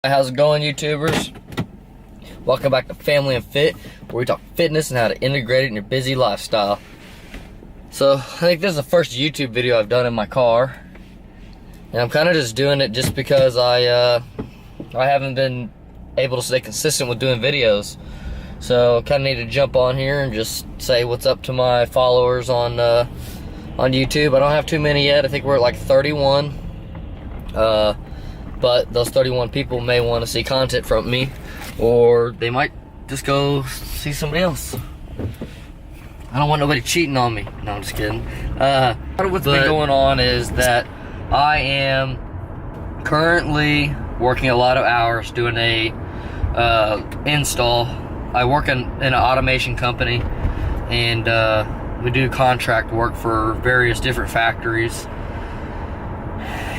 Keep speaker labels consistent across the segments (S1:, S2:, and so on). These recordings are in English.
S1: How's it going, YouTubers? Welcome back to Family and Fit, where we talk fitness and how to integrate it in your busy lifestyle. So, I think this is the first YouTube video I've done in my car. And I'm kind of just doing it just because I haven't been able to stay consistent with doing videos. So, kind of need to jump on here and just say what's up to my followers on YouTube. I don't have too many yet. I think we're at like 31. But those 31 people may want to see content from me, or they might just go see somebody else. I don't want nobody cheating on me. No, I'm just kidding. What's been going on is that I am currently working a lot of hours doing a install. I work in an automation company, and we do contract work for various different factories.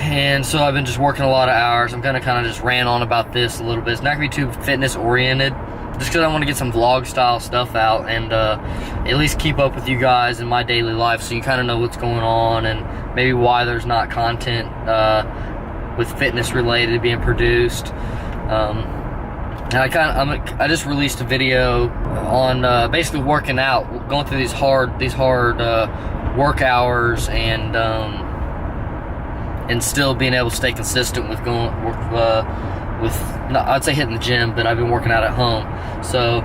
S1: And so I've been just working a lot of hours. I'm gonna kind of just rant on about this a little bit. It's not gonna be too fitness oriented, just because I want to get some vlog style stuff out and at least keep up with you guys in my daily life, so you kind of know what's going on and maybe why there's not content with fitness related being produced. And I just released a video on basically working out, going through these hard work hours, and still being able to stay consistent with I'd say hitting the gym, but I've been working out at home. So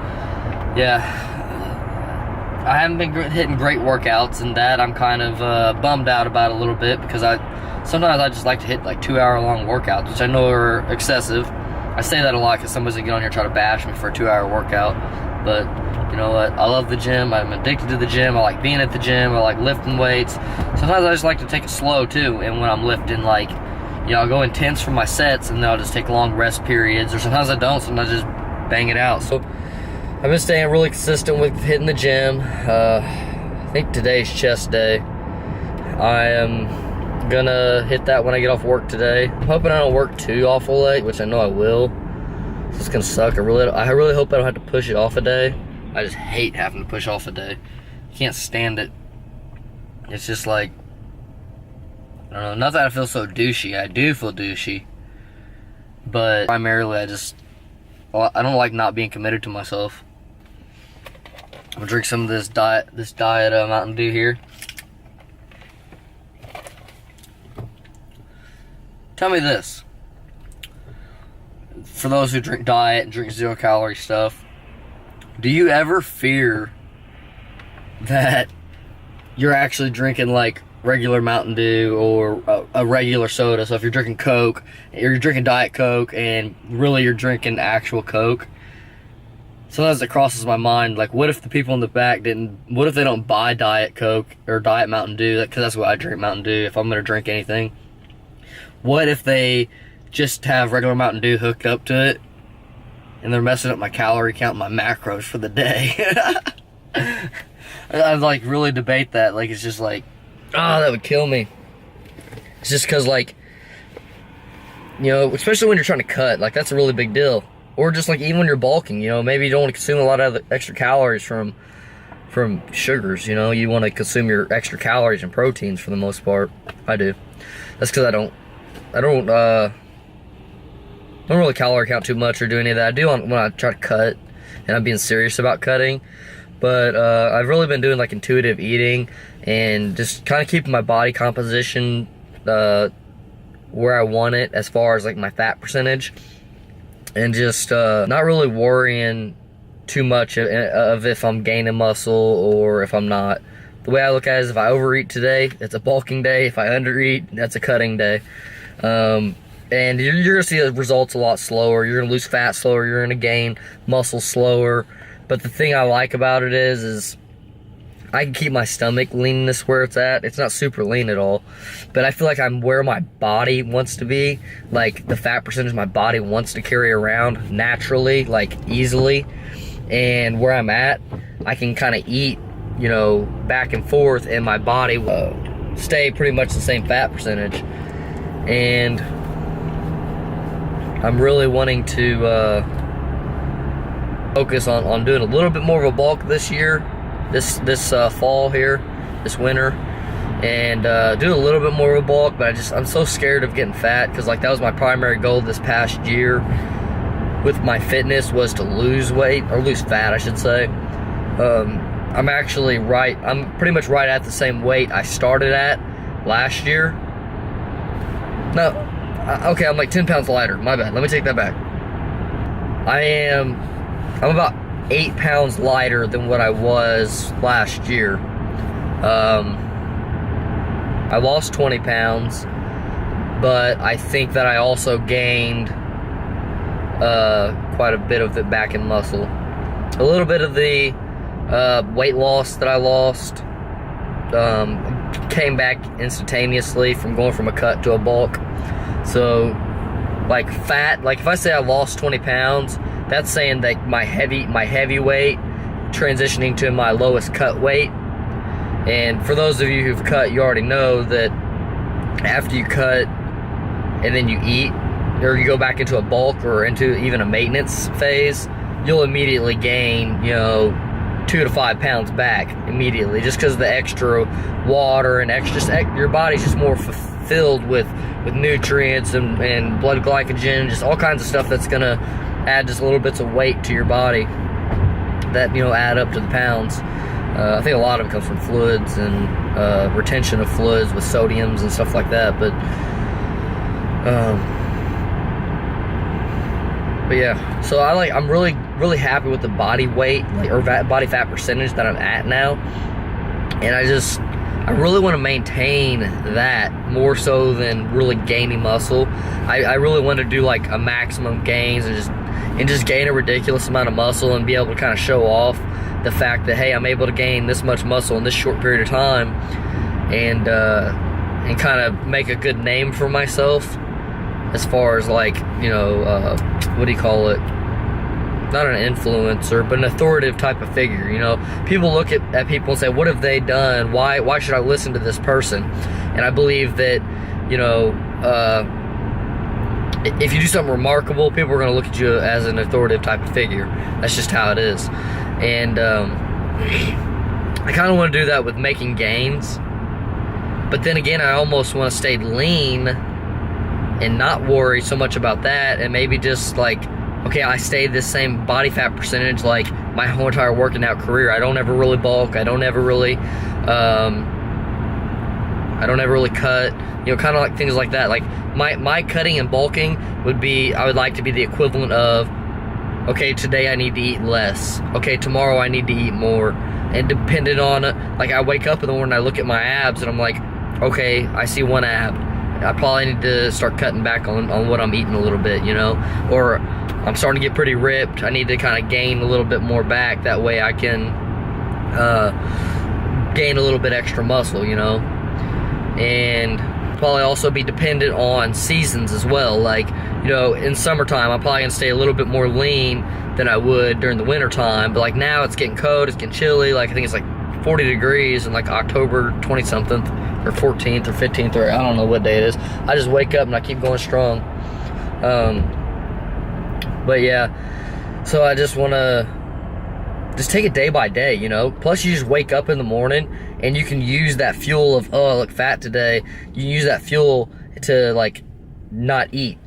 S1: yeah, I haven't been hitting great workouts, and that I'm kind of bummed out about a little bit, because sometimes I just like to hit like 2-hour long workouts, which I know are excessive. I say that a lot because somebody's gonna get on here and try to bash me for a 2-hour workout, but you know what? I love the gym. I'm addicted to the gym. I like being at the gym. I like lifting weights. Sometimes I just like to take it slow too. And when I'm lifting, like, you know, I'll go intense for my sets, and then I'll just take long rest periods. Or sometimes I don't. Sometimes I just bang it out. So I've been staying really consistent with hitting the gym. I think today's chest day. I am gonna hit that when I get off work today. I'm hoping I don't work too awful late, which I know I will. It's gonna suck. I really hope I don't have to push it off a day. I just hate having to push off a day. Can't stand it. It's just like, I don't know, not that I feel so douchey. I do feel douchey. But primarily I don't like not being committed to myself. I'm gonna drink some of this diet Mountain Dew here. Tell me this. For those who drink diet and drink 0-calorie stuff, do you ever fear that you're actually drinking like regular Mountain Dew or a regular soda? So if you're drinking Coke, or you're drinking Diet Coke, and really you're drinking actual Coke, sometimes it crosses my mind, like, what if the people in the back what if they don't buy Diet Coke or Diet Mountain Dew? Because that's what I drink, Mountain Dew, if I'm going to drink anything. What if they just have regular Mountain Dew hooked up to it, and they're messing up my calorie count, my macros for the day? I like really debate that. Like, it's just like, oh, that would kill me. It's just because, like, you know, especially when you're trying to cut, like, that's a really big deal. Or just like even when you're bulking, you know, maybe you don't want to consume a lot of the extra calories from sugars. You know, you want to consume your extra calories and proteins for the most part. I do. That's because I don't really calorie count too much or do any of that. I do when I try to cut, and I'm being serious about cutting. But I've really been doing like intuitive eating and just kind of keeping my body composition where I want it as far as like my fat percentage, and just not really worrying too much of if I'm gaining muscle or if I'm not. The way I look at it is, if I overeat today, it's a bulking day. If I undereat, that's a cutting day. And you're going to see the results a lot slower. You're going to lose fat slower. You're going to gain muscle slower. But the thing I like about it is I can keep my stomach leanness where it's at. It's not super lean at all. But I feel like I'm where my body wants to be. Like, the fat percentage my body wants to carry around naturally, like, easily. And where I'm at, I can kind of eat, you know, back and forth, and my body will stay pretty much the same fat percentage. And I'm really wanting to focus on doing a little bit more of a bulk this year, this fall here, this winter, and do a little bit more of a bulk, but I'm so scared of getting fat, because like that was my primary goal this past year with my fitness, was to lose weight, or lose fat I should say. I'm pretty much right at the same weight I started at last year. No, okay, I'm like 10 pounds lighter, my bad, let me take that back. I'm about 8 pounds lighter than what I was last year. I lost 20 pounds, but I think that I also gained quite a bit of it back in muscle. A little bit of the weight loss that I lost came back instantaneously from going from a cut to a bulk. So like fat, like if I say I lost 20 pounds, that's saying that my heavy weight transitioning to my lowest cut weight. And for those of you who've cut, you already know that after you cut and then you eat, or you go back into a bulk or into even a maintenance phase, you'll immediately gain, 2 to 5 pounds back immediately, just because of the extra water and your body's just more filled with nutrients and blood glycogen, just all kinds of stuff that's gonna add just little bits of weight to your body that add up to the pounds. I think a lot of it comes from fluids and retention of fluids with sodiums and stuff like that. But yeah, so I'm really happy with the body weight, or body fat percentage that I'm at now, and I really want to maintain that more so than really gaining muscle. I really want to do like a maximum gains and just gain a ridiculous amount of muscle and be able to kind of show off the fact that, hey, I'm able to gain this much muscle in this short period of time, and kind of make a good name for myself as far as like, what do you call it? Not an influencer, but an authoritative type of figure. People look at people and say, what have they done? Why should I listen to this person? And I believe that, if you do something remarkable, people are going to look at you as an authoritative type of figure. That's just how it is. And I kind of want to do that with making gains, but then again, I almost want to stay lean and not worry so much about that, and maybe just like, okay, I stay the same body fat percentage like my whole entire working out career. I don't ever really bulk. I don't ever really cut. Kind of like things like that. Like my cutting and bulking I would like to be the equivalent of, okay, today I need to eat less. Okay, tomorrow I need to eat more. And depending on, like, I wake up in the morning, I look at my abs, and I'm like, okay, I see one ab. I probably need to start cutting back on what I'm eating a little bit, Or I'm starting to get pretty ripped. I need to kind of gain a little bit more back. That way I can gain a little bit extra muscle, And probably also be dependent on seasons as well. Like, in summertime, I'm probably gonna stay a little bit more lean than I would during the winter time. But like now it's getting cold, it's getting chilly. Like I think it's like 40 degrees in like October 20-something, or 14th or 15th, or I don't know what day it is. I just wake up and I keep going strong. But yeah, so I just wanna just take it day by day, Plus, you just wake up in the morning and you can use that fuel of, oh, I look fat today. You can use that fuel to like not eat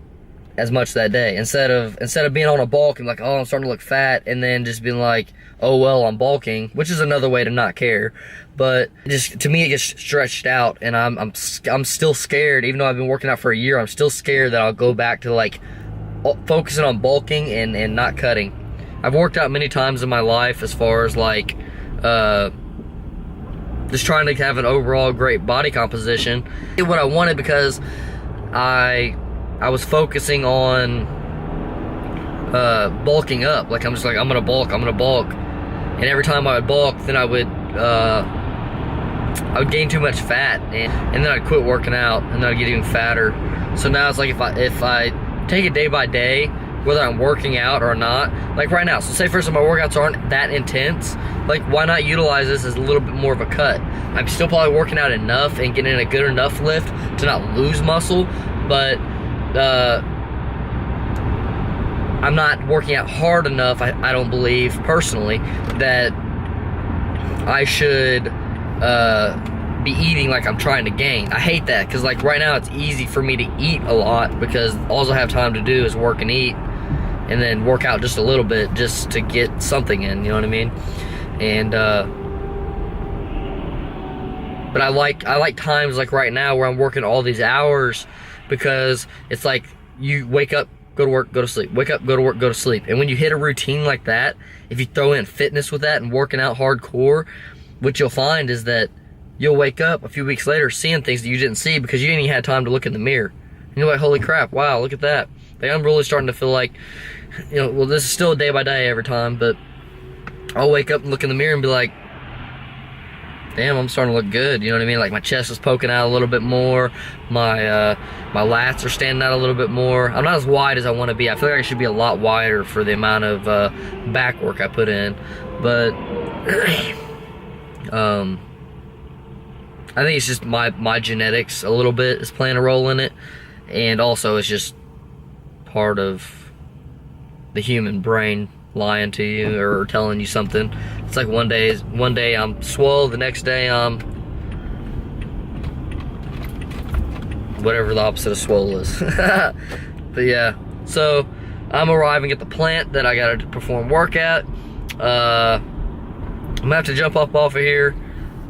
S1: as much that day, instead of being on a bulk and like, oh, I'm starting to look fat, and then just being like, oh well, I'm bulking, which is another way to not care. But just to me, it gets stretched out, and I'm still scared. Even though I've been working out for a year, I'm still scared that I'll go back to like focusing on bulking and not cutting. I've worked out many times in my life as far as like just trying to have an overall great body composition. What I wanted, because I was focusing on bulking up. Like I'm just like, I'm gonna bulk, and every time I would bulk, then I would gain too much fat, and then I'd quit working out, and then I'd get even fatter. So now it's like, if I take it day by day, whether I'm working out or not, like right now, so say for instance my workouts aren't that intense, like why not utilize this as a little bit more of a cut? I'm still probably working out enough and getting a good enough lift to not lose muscle, but I'm not working out hard enough, I don't believe personally, that I should be eating like I'm trying to gain. I hate that, because like right now it's easy for me to eat a lot because all I have time to do is work and eat, and then work out just a little bit just to get something in, you know what I mean? And but I like times like right now where I'm working all these hours, because it's like you wake up, go to work, go to sleep, wake up, go to work, go to sleep. And when you hit a routine like that, if you throw in fitness with that and working out hardcore, what you'll find is that you'll wake up a few weeks later seeing things that you didn't see because you didn't even have time to look in the mirror. And you're like, holy crap, wow, look at that. Like, I'm really starting to feel like, you know, well, this is still a day by day every time, but I'll wake up and look in the mirror and be like, damn, I'm starting to look good, you know what I mean? Like, my chest is poking out a little bit more, my lats are standing out a little bit more. I'm not as wide as I want to be. I feel like I should be a lot wider for the amount of back work I put in, but I think it's just my genetics a little bit is playing a role in it, and also it's just part of the human brain lying to you or telling you something. It's like one day I'm swole, the next day I'm whatever the opposite of swole is. But yeah, so I'm arriving at the plant that I gotta perform work at. I'm gonna have to jump off of here.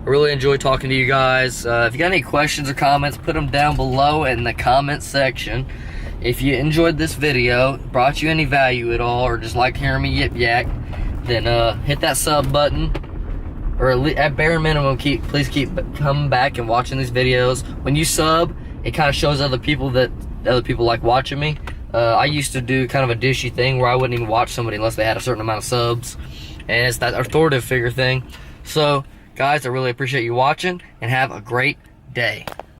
S1: I really enjoy talking to you guys. If you got any questions or comments, put them down below in the comment section. If you enjoyed this video, brought you any value at all, or just like hearing me yip yak, then hit that sub button, or at bare minimum, please keep coming back and watching these videos. When you sub, it kind of shows other people that other people like watching me. I used to do kind of a dishy thing where I wouldn't even watch somebody unless they had a certain amount of subs, and it's that authoritative figure thing. So guys, I really appreciate you watching, and have a great day.